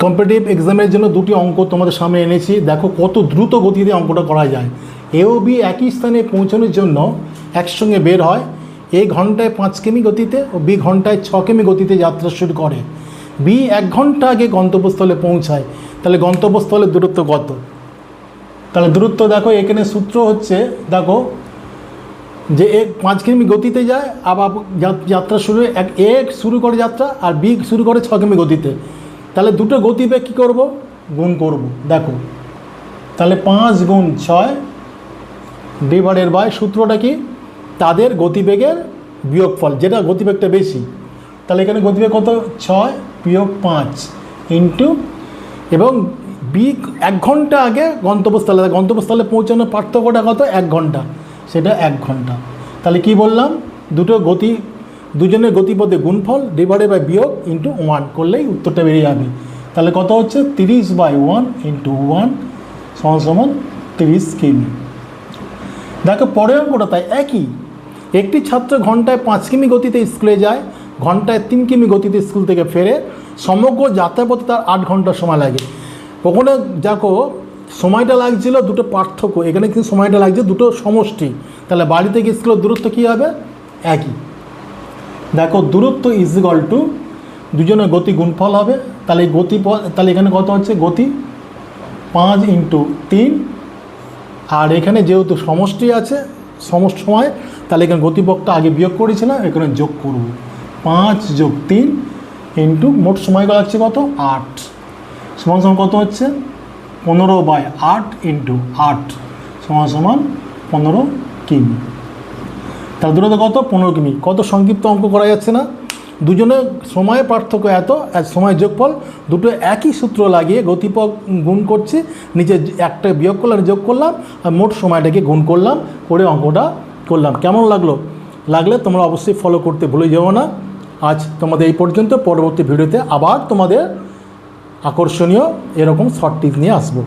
Competitive এক্সামের জন্য দুটি অঙ্ক তোমাদের সামনে এনেছি। দেখো কত দ্রুত গতিতে অঙ্কটা করা যায়। এ ও বি একই স্থানে পৌঁছানোর জন্য একসঙ্গে বের হয়। এ ঘন্টায় 5 কিমি গতিতে ও বি ঘন্টায় 6 কিমি গতিতে যাত্রা শুরু করে। বি 1 ঘন্টা আগে গন্তব্যস্থলে পৌঁছায়। তাহলে গন্তব্যস্থলের দূরত্ব কত? তাহলে দূরত্ব দেখো এখানে সূত্র হচ্ছে, দেখো যে এ 5 কিমি গতিতে যায়, আবার যাত্রা শুরু এ শুরু করে যাত্রা আর বি শুরু করে 6 কিমি গতিতে। তাহলে দুটো গতিবেগ কী করব? গুণ করব। দেখো তাহলে 5 গুণ 6 ডিভাইডেড বাই সূত্রটা কি? তাদের গতিবেগের বিয়োগফল, যেটা গতিবেগটা বেশি। তাহলে এখানে গতিবেগ কত? 6 বিয়োগ 5 ইন্টু, এবং বি 1 ঘন্টা আগে গন্তব্যস্থলে পৌঁছানোর পার্থক্যটা কত? 1 ঘন্টা, সেটা 1 ঘন্টা। তাহলে কি বললাম? দুজনের গতিপথে গুণফল ডিভাইডেড বাই বিয়োগ ইন্টু 1 করলেই উত্তরটা বেরিয়ে যাবে। তাহলে কত হচ্ছে? 30/1 ইন্টু 1 সমান 30 কিমি। দেখো পরের অঙ্কটা তাই একই। একটি ছাত্র ঘন্টায় 5 কিমি গতিতে স্কুলে যায়, ঘন্টায় 3 কিমি গতিতে স্কুল থেকে ফেরে। সমগ্র যাত্রাপথে তার 8 ঘন্টা সময় লাগে। ওখানে দেখো সময়টা লাগছিল দুটো পার্থক্য, এখানে কিন্তু সময়টা লাগছে দুটো সমষ্টি। তাহলে বাড়ি থেকে স্কুলের দূরত্ব কী হবে? একই। দেখো দূরত্ব ইজ ইকুয়াল টু দুজনের গতি গুণফল হবে। তাহলে এই তাহলে এখানে কত হচ্ছে? গতি 5 ইন্টু 3, আর এখানে যেহেতু সমষ্টি আছে সময়, তাহলে এখানে গতিপথটা আগে বিয়োগ করেছিলাম, এখানে যোগ করব। 5 যোগ 3 ইন্টু মোট সময়গুলো লাগছে কত? 8 সমান কত হচ্ছে? 15/8 ইন্টু 8 সমান 15 কিমি। তার দূরত্ব কত? 15 কিমি। কত সংক্ষিপ্ত অঙ্ক করা যাচ্ছে না? দুজনের সময়ের পার্থক্য এত, সময় যোগফল, দুটো একই সূত্র লাগিয়ে গতিপথ গুণ করছি, নিচে একটা বিয়োগ করলাম, যোগ করলাম, আর মোট সময়টাকে গুণ করলাম, করে অঙ্কটা করলাম। কেমন লাগলে তোমরা অবশ্যই ফলো করতে ভুলে যাও না। আজ তোমাদের এই পর্যন্ত। পরবর্তী ভিডিওতে আবার তোমাদের আকর্ষণীয় এরকম শর্ট টিপস নিয়ে আসবো।